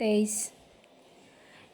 23।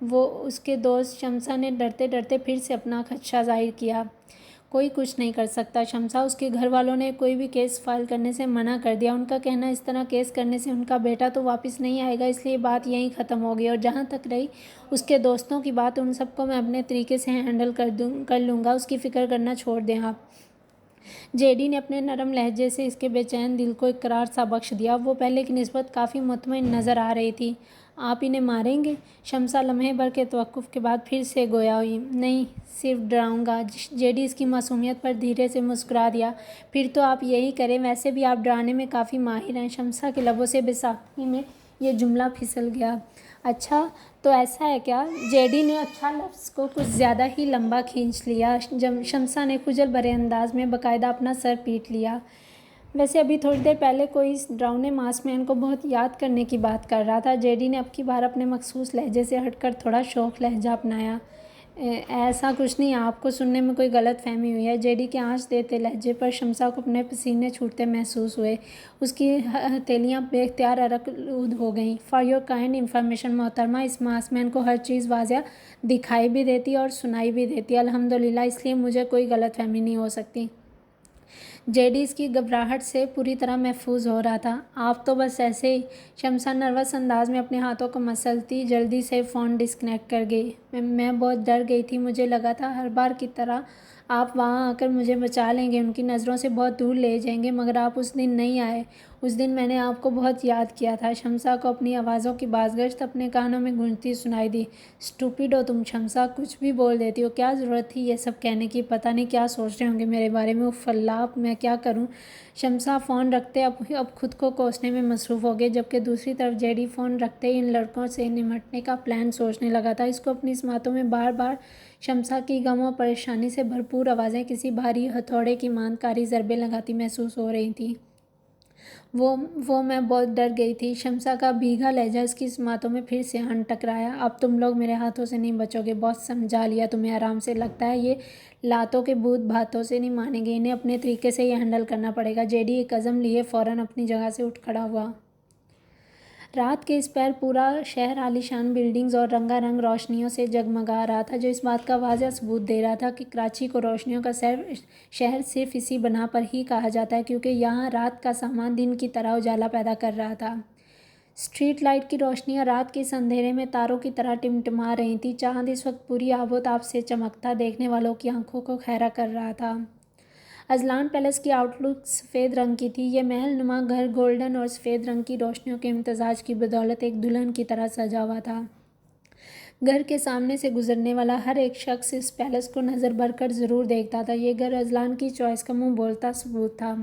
وہ اس کے دوست شمسا نے ڈرتے ڈرتے پھر سے اپنا خدشہ ظاہر کیا۔ کوئی کچھ نہیں کر سکتا شمسا، اس کے گھر والوں نے کوئی بھی کیس فائل کرنے سے منع کر دیا۔ ان کا کہنا اس طرح کیس کرنے سے ان کا بیٹا تو واپس نہیں آئے گا، اس لیے بات یہیں ختم ہوگی۔ اور جہاں تک رہی اس کے دوستوں کی بات، ان سب کو میں اپنے طریقے سے ہینڈل کر لوں گا، اس کی فکر کرنا چھوڑ دیں آپ۔ جے ڈی نے اپنے نرم لہجے سے اس کے بے چین دل کو اقرار سا بخش دیا۔ وہ پہلے کی نسبت کافی مطمئن نظر آ رہی تھی۔ آپ انہیں ماریں گے؟ شمسا لمحے بھر کے توقف کے بعد پھر سے گویا ہوئی۔ نہیں، صرف ڈراؤں گا۔ جے ڈی اس کی معصومیت پر دھیرے سے مسکرا دیا۔ پھر تو آپ یہی کریں، ویسے بھی آپ ڈرانے میں کافی ماہر ہیں۔ شمسا کے لبوں سے بے ساختگی میں یہ جملہ پھسل گیا۔ اچھا تو ایسا ہے کیا؟ جے ڈی نے اچھا لفظ کو کچھ زیادہ ہی لمبا کھینچ لیا۔ شمسا نے خجل بھرے انداز میں باقاعدہ اپنا سر پیٹ لیا۔ ویسے ابھی تھوڑی دیر پہلے کوئی اس ڈراؤنے ماس مین کو بہت یاد کرنے کی بات کر رہا تھا۔ جے ڈی نے اب کی بار اپنے مخصوص لہجے سے ہٹ کر تھوڑا شوخ لہجہ اپنایا۔ ایسا کچھ نہیں، آپ کو سننے میں کوئی غلط فہمی ہوئی ہے۔ جے ڈی کے آنچ دیتے لہجے پر شمسا کو اپنے پسینے چھوٹتے محسوس ہوئے۔ اس کی ہتھیلیاں بے اختیار عرق آلود ہو گئیں۔ فار یور کائنڈ انفارمیشن محترمہ، اس ماس مین کو ہر چیز واضح دکھائی بھی دیتی اور سنائی بھی دیتی۔ الحمدللہ، اس لیے مجھے کوئی غلط فہمی نہیں ہو سکتی۔ جے ڈی اس کی گھبراہٹ سے پوری طرح محفوظ ہو رہا تھا۔ آپ تو بس ایسے ہی۔ شمسا نروس انداز میں اپنے ہاتھوں کو مسلتی جلدی سے فون ڈسکنیکٹ کر گئی۔ میں بہت ڈر گئی تھی، مجھے لگا تھا ہر بار کی طرح آپ وہاں آ کر مجھے بچا لیں گے، ان کی نظروں سے بہت دور لے جائیں گے، مگر آپ اس دن نہیں آئے۔ اس دن میں نے آپ کو بہت یاد کیا تھا۔ شمسا کو اپنی آوازوں کی بازگشت اپنے کانوں میں گونجتی سنائی دی۔ اسٹوپڈ ہو تم شمسا، کچھ بھی بول دیتی ہو، کیا ضرورت تھی یہ سب کہنے کی؟ پتہ نہیں کیا سوچ رہے ہوں گے میرے بارے میں۔ اف اللہ، اب میں کیا کروں؟ شمسا فون رکھتے اب خود کو کوسنے میں مصروف ہو گئی، جبکہ دوسری طرف جے ڈی فون رکھتے ہی ان لڑکوں سے نمٹنے کا پلان سوچنے لگا تھا۔ اس کو اپنی سماعتوں میں بار بار شمسا کی غم و پریشانی سے بھرپور آوازیں کسی بھاری ہتھوڑے کی مانند کاری ضربیں لگاتی محسوس ہو رہی تھیں۔ میں بہت ڈر گئی تھی۔ شمسا کا بھیگا لہجہ اس کی سماعتوں میں پھر سے ان ٹکرایا۔ اب تم لوگ میرے ہاتھوں سے نہیں بچو گے، بہت سمجھا لیا تمہیں آرام سے۔ لگتا ہے یہ لاتوں کے بھوت بھاتوں سے نہیں مانیں گے، انہیں اپنے طریقے سے یہ ہینڈل کرنا پڑے گا۔ جے ڈی ایک عزم لیے فوراً اپنی جگہ سے اٹھ کھڑا ہوا۔ رات کے اس پہر پورا شہر عالیشان بلڈنگز اور رنگا رنگ روشنیوں سے جگمگا رہا تھا، جو اس بات کا واضح ثبوت دے رہا تھا کہ کراچی کو روشنیوں کا شہر صرف اسی بنا پر ہی کہا جاتا ہے کیونکہ یہاں رات کا سامان دن کی طرح اجالا پیدا کر رہا تھا۔ اسٹریٹ لائٹ کی روشنیاں رات کے اس اندھیرے میں تاروں کی طرح ٹمٹما رہی تھیں۔ چاند اس وقت پوری آب و تاب سے چمکتا دیکھنے والوں کی آنکھوں کو خیرہ کر رہا تھا۔ ازلان پیلس کی آؤٹ لک سفید رنگ کی تھی۔ یہ محل نما گھر گولڈن اور سفید رنگ کی روشنیوں کے امتزاج کی بدولت ایک دلہن کی طرح سجا ہوا تھا۔ گھر کے سامنے سے گزرنے والا ہر ایک شخص اس پیلس کو نظر بھر کر ضرور دیکھتا تھا۔ یہ گھر ازلان کی چوائس کا منہ بولتا ثبوت تھا۔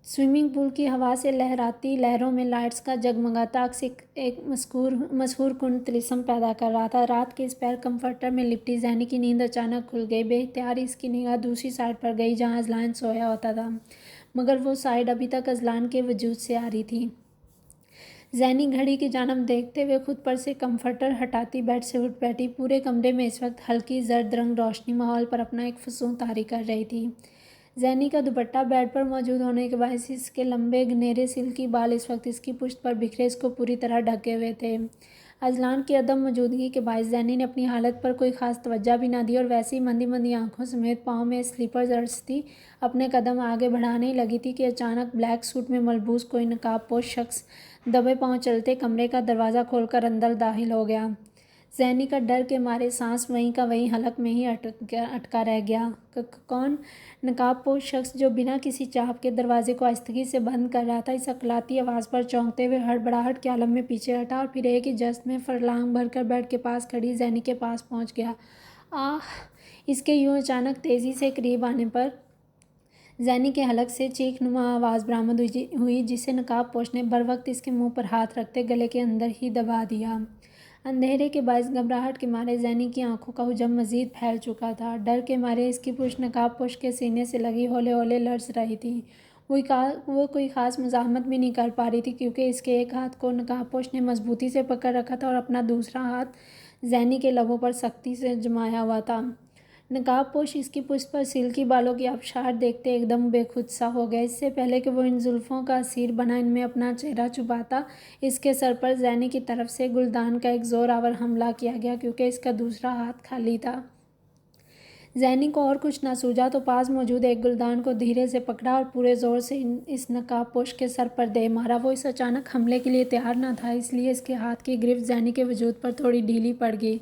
سوئمنگ پول کی ہوا سے لہراتی لہروں میں لائٹس کا جگمگاتا عکس ایک مسحور کن طلسم پیدا کر رہا تھا۔ رات کے اس پہر کمفرٹر میں لپٹی زینی کی نیند اچانک کھل گئی۔ بے اختیار اس کی نگاہ دوسری سائیڈ پر گئی جہاں ازلان سویا ہوتا تھا، مگر وہ سائیڈ ابھی تک ازلان کے وجود سے آ رہی تھی۔ زینی گھڑی کی جانب دیکھتے ہوئے خود پر سے کمفرٹر ہٹاتی بیڈ سے اٹھ بیٹھی۔ پورے کمرے میں اس وقت ہلکی زرد رنگ روشنی ماحول پر اپنا ایک فسوں طاری کر رہی تھی۔ زینی کا دوپٹہ بیڈ پر موجود ہونے کے باعث اس کے لمبے گھنیرے سلکی بال اس وقت اس کی پشت پر بکھرے اس کو پوری طرح ڈھکے ہوئے تھے۔ ازلان کی عدم موجودگی کے باعث زینی نے اپنی حالت پر کوئی خاص توجہ بھی نہ دی اور ویسے ہی مندی مندی آنکھوں سمیت پاؤں میں سلیپرز ارستی اپنے قدم آگے بڑھانے ہی لگی تھی کہ اچانک بلیک سوٹ میں ملبوس کوئی نقاب پوش شخص دبے پاؤں چلتے کمرے کا دروازہ کھول کر اندر داخل ہو گیا۔ زینی کا ڈر کے مارے سانس وہیں کا وہیں حلق میں ہی اٹکا رہ گیا۔ کون؟ نقاب پوش شخص جو بنا کسی چاپ کے دروازے کو آہستگی سے بند کر رہا تھا، اس اقلاتی آواز پر چونکتے ہوئے ہڑبڑاہٹ کے عالم میں پیچھے ہٹا اور پھر ایک ہی جست میں فرلانگ بھر کر بیڈ کے پاس کھڑی زینی کے پاس پہنچ گیا۔ آہ! اس کے یوں اچانک تیزی سے قریب آنے پر زینی کے حلق سے چیخ نما آواز برآمد ہوئی جسے نقاب پوش نے بروقت اس کے منہ پر ہاتھ رکھتے گلے کے اندر ہی دبا دیا۔ اندھیرے کے باعث گھبراہٹ کے مارے زینی کی آنکھوں کا حجم مزید پھیل چکا تھا۔ ڈر کے مارے اس کی پشت نقاب پوش کے سینے سے لگی ہولے ہولے لرز رہی تھی۔ وہ کوئی خاص مزاحمت بھی نہیں کر پا رہی تھی کیونکہ اس کے ایک ہاتھ کو نقاب پوش نے مضبوطی سے پکڑ رکھا تھا اور اپنا دوسرا ہاتھ زینی کے لبوں پر سختی سے جمایا ہوا تھا۔ نقاب پوش اس کی پشت پر سلکی بالوں کی آبشار دیکھتے ایک دم بے خود سا ہو گیا۔ اس سے پہلے کہ وہ ان زلفوں کا اسیر بنا ان میں اپنا چہرہ چھپاتا، اس کے سر پر زینی کی طرف سے گلدان کا ایک زور آور حملہ کیا گیا، کیونکہ اس کا دوسرا ہاتھ خالی تھا۔ زینی کو اور کچھ نہ سوجا تو پاس موجود ایک گلدان کو دھیرے سے پکڑا اور پورے زور سے اس نقاب پوش کے سر پر دے مارا۔ وہ اس اچانک حملے کے لیے تیار نہ تھا، اس لیے اس کے ہاتھ کی گرفت زینی کے وجود پر تھوڑی ڈھیلی پڑ گئی۔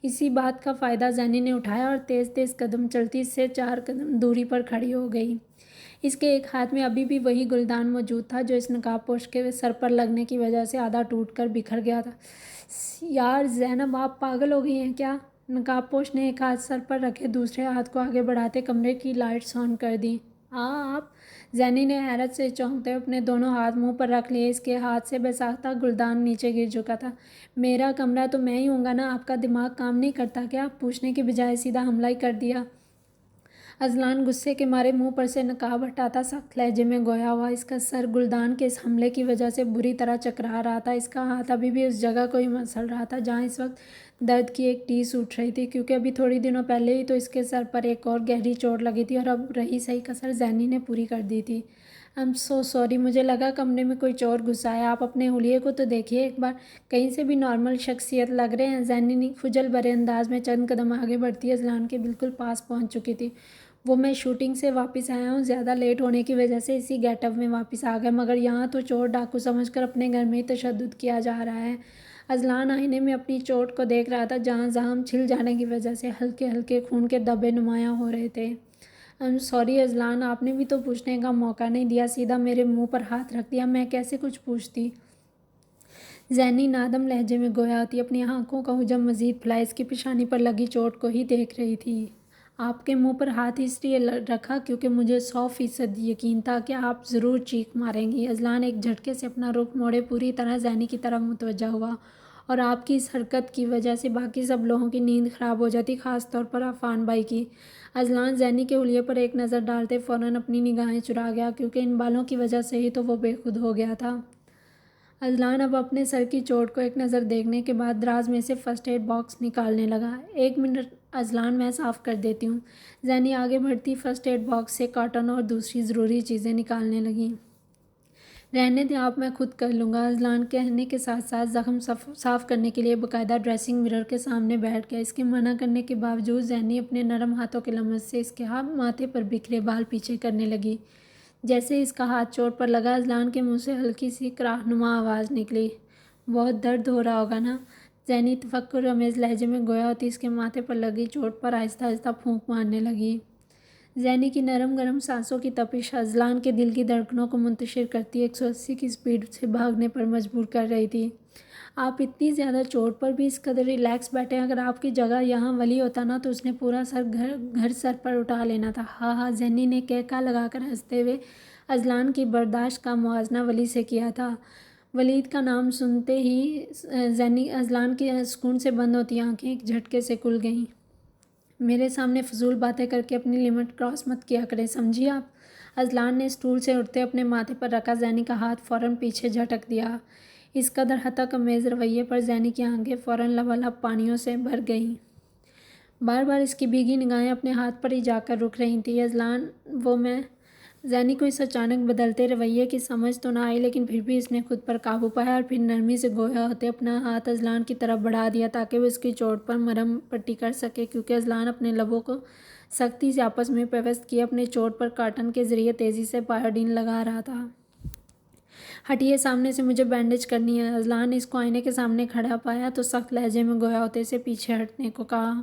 اسی بات کا فائدہ زینی نے اٹھایا اور تیز تیز قدم چلتی اس سے 4 قدم دوری پر کھڑی ہو گئی۔ اس کے ایک ہاتھ میں ابھی بھی وہی گلدان موجود تھا جو اس نقاب پوش کے سر پر لگنے کی وجہ سے آدھا ٹوٹ کر بکھر گیا تھا۔ یار زینب، آپ پاگل ہو گئی ہیں کیا؟ نقاب پوش نے ایک ہاتھ سر پر رکھے دوسرے ہاتھ کو آگے بڑھاتے کمرے کی لائٹس آن کر دیں۔ آپ؟ زینی نے حیرت سے چونکتے ہوئے اپنے دونوں ہاتھ منہ پر رکھ لیے۔ اس کے ہاتھ سے بے ساختہ گلدان نیچے گر چکا تھا۔ میرا کمرہ تو میں ہی ہوں گا نا، آپ کا دماغ کام نہیں کرتا کیا؟ پوچھنے کی بجائے سیدھا حملہ ہی کر دیا۔ اذلان غصے کے مارے منہ پر سے نقاب ہٹاتا سخت لہجے میں گویا ہوا۔ اس کا سر گلدان کے اس حملے کی وجہ سے بری طرح چکرا رہا تھا۔ اس کا ہاتھ ابھی بھی اس جگہ کو ہی مسل رہا تھا جہاں اس وقت درد کی ایک ٹیس اٹھ رہی تھی، کیونکہ ابھی تھوڑی دنوں پہلے ہی تو اس کے سر پر ایک اور گہری چوٹ لگی تھی اور اب رہی سہی کسر زینی نے پوری کر دی تھی۔ I'm so sorry، مجھے لگا کمرے میں کوئی چور گھسا ہے۔ آپ اپنے حلیے کو تو دیکھیے ایک بار، کہیں سے بھی نارمل شخصیت لگ رہے ہیں۔ زینی نے خجل بھرے انداز میں چند قدم آگے بڑھتی اذلان کے بالکل پاس پہنچ چکی تھی۔ وہ میں شوٹنگ سے واپس آیا ہوں، زیادہ لیٹ ہونے کی وجہ سے اسی گیٹ اپ میں واپس آ گیا، مگر یہاں تو چور ڈاکو سمجھ کر اپنے گھر میں ہی تشدد کیا جا رہا ہے۔ اذلان آئینے میں اپنی چوٹ کو دیکھ رہا تھا جہاں زخم چھل جانے کی وجہ سے ہلکے ہلکے خون کے دھبے نمایاں ہو رہے تھے۔ I'm sorry اذلان، آپ نے بھی تو پوچھنے کا موقع نہیں دیا، سیدھا میرے منہ پر ہاتھ رکھ دیا، میں کیسے کچھ پوچھتی؟ زینی نادم لہجے میں گویا ہوتی اپنی آنکھوں کا حجم مزید پھیلائے اس کی پیشانی پر لگی چوٹ کو ہی دیکھ رہی تھی۔ آپ کے منہ پر ہاتھ اس لیے رکھا کیونکہ مجھے 100% یقین تھا کہ آپ ضرور چیخ ماریں گی۔ اذلان ایک جھٹکے سے اپنا رخ موڑے پوری طرح زینی کی طرف متوجہ ہوا، اور آپ کی اس حرکت کی وجہ سے باقی سب لوگوں کی نیند خراب ہو جاتی، خاص طور پر عفان بھائی کی۔ اذلان زینی کے حلیے پر ایک نظر ڈالتے فوراً اپنی نگاہیں چرا گیا، کیونکہ ان بالوں کی وجہ سے ہی تو وہ بے خود ہو گیا تھا۔ اذلان اب اپنے سر کی چوٹ کو ایک نظر دیکھنے کے بعد دراز میں سے فرسٹ ایڈ باکس نکالنے لگا۔ ایک منٹ اذلان، میں صاف کر دیتی ہوں۔ زینی آگے بڑھتی فرسٹ ایڈ باکس سے کاٹن اور دوسری ضروری چیزیں نکالنے لگیں۔ رہنے دیں آپ، میں خود کر لوں گا، اذلان کہنے کے ساتھ ساتھ زخم صاف کرنے کے لیے باقاعدہ ڈریسنگ مرر کے سامنے بیٹھ گیا۔ اس کے منع کرنے کے باوجود زینی اپنے نرم ہاتھوں کے لمس سے اس کے ماتھے پر بکھرے بال پیچھے کرنے لگی۔ جیسے اس کا ہاتھ چوٹ پر لگا، اذلان کے منہ سے ہلکی سی کراہنما آواز نکلی۔ بہت درد ہو رہا ہوگا نا؟ زینی تفکر آمیز لہجے میں گویا ہوتی اس کے ماتھے پر لگی چوٹ پر آہستہ آہستہ پھونک مارنے لگی۔ زینی کی نرم گرم سانسوں کی تپش اذلان کے دل کی دھڑکنوں کو منتشر کرتی 180 کی سپیڈ سے بھاگنے پر مجبور کر رہی تھی۔ آپ اتنی زیادہ چوٹ پر بھی اس قدر ریلیکس بیٹھے ہیں، اگر آپ کی جگہ یہاں ولی ہوتا نا تو اس نے پورا گھر سر پر اٹھا لینا تھا۔ ہاں ہاں، زینی نے کہکا لگا کر ہنستے ہوئے اذلان کی برداشت کا موازنہ ولی سے کیا تھا۔ ولید کا نام سنتے ہی اذلان کی سکون سے بند ہوتی آنکھیں ایک جھٹکے سے کھل گئیں۔ میرے سامنے فضول باتیں کر کے اپنی لمٹ کراس مت کیا کریں، سمجھی آپ؟ اذلان نے اسٹول سے اٹھتے اپنے ماتھے پر رکھا زینی کا ہاتھ فوراً پیچھے جھٹک دیا۔ اس قدر ہتک آمیز رویے پر زینی کی آنکھیں فوراً لبالب پانیوں سے بھر گئیں۔ بار بار اس کی بھیگی نگاہیں اپنے ہاتھ پر ہی جا کر رک رہی تھیں۔ اذلان، وہ میں… زینی کو اس اچانک بدلتے رویے کی سمجھ تو نہ آئی، لیکن پھر بھی اس نے خود پر قابو پایا اور پھر نرمی سے گویا ہوتے اپنا ہاتھ اذلان کی طرف بڑھا دیا تاکہ وہ اس کی چوٹ پر مرہم پٹی کر سکے، کیونکہ اذلان اپنے لبوں کو سختی سے آپس میں پیوست کیے اپنے چوٹ پر کاٹن کے ذریعے تیزی سے پائیوڈین لگا رہا تھا۔ ہٹیے سامنے سے، مجھے بینڈیج کرنی ہے۔ اذلان نے اس کو آئینے کے سامنے کھڑا پایا تو سخت لہجے میں گویا ہوتے سے پیچھے ہٹنے کو کہا۔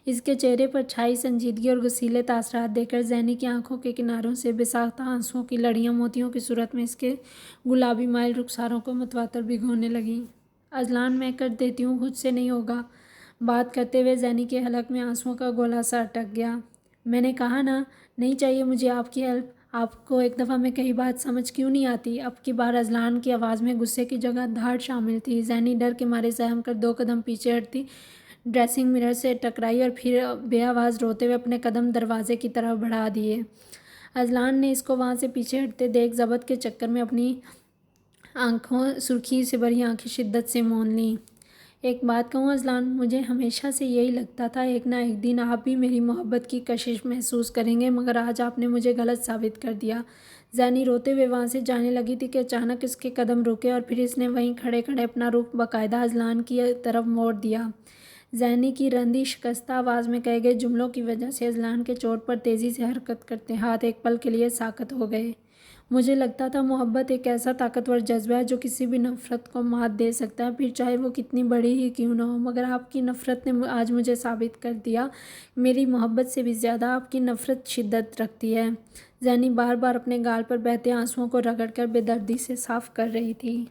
اس کے چہرے پر چھائی سنجیدگی اور غصیلے تاثرات دیکھ کر زینی کی آنکھوں کے کناروں سے بے ساختہ آنسوؤں کی لڑیاں موتیوں کی صورت میں اس کے گلابی مائل رخساروں کو متواتر بھگونے لگیں۔ اذلان، میں کر دیتی ہوں، خود سے نہیں ہوگا۔ بات کرتے ہوئے زینی کے حلق میں آنسوؤں کا گولا سا اٹک گیا۔ میں نے کہا نا، نہیں چاہیے مجھے آپ کی ہیلپ۔ آپ کو ایک دفعہ میں کہی بات سمجھ کیوں نہیں آتی؟ اب کی بار اذلان کی آواز میں غصے کی جگہ دھاڑ شامل تھی۔ زینی ڈر کے مارے سہم کر 2 قدم پیچھے ہٹتی ڈریسنگ مرر سے ٹکرائی اور پھر بے آواز روتے ہوئے اپنے قدم دروازے کی طرف بڑھا دیے۔ اذلان نے اس کو وہاں سے پیچھے ہٹتے دیکھ ضبط کے چکر میں اپنی آنکھوں سرخی سے بھری آنکھیں شدت سے مون لیں۔ ایک بات کہوں اذلان، مجھے ہمیشہ سے یہی لگتا تھا ایک نہ ایک دن آپ بھی میری محبت کی کشش محسوس کریں گے، مگر آج آپ نے مجھے غلط ثابت کر دیا۔ زینی روتے ہوئے وہاں سے جانے لگی تھی کہ اچانک اس کے قدم رکے اور پھر اس نے وہیں کھڑے کھڑے اپنا رخ باقاعدہ اذلان کی طرف موڑ دیا۔ زینی کی رندی شکستہ آواز میں کہے گئے جملوں کی وجہ سے اذلان کے چوٹ پر تیزی سے حرکت کرتے ہاتھ ایک پل کے لیے ساکت ہو گئے۔ مجھے لگتا تھا محبت ایک ایسا طاقتور جذبہ ہے جو کسی بھی نفرت کو مات دے سکتا ہے، پھر چاہے وہ کتنی بڑی ہی کیوں نہ ہو، مگر آپ کی نفرت نے آج مجھے ثابت کر دیا میری محبت سے بھی زیادہ آپ کی نفرت شدت رکھتی ہے۔ زینی بار بار اپنے گال پر بہتے آنسوؤں کو رگڑ کر بے دردی سے صاف کر رہی تھی۔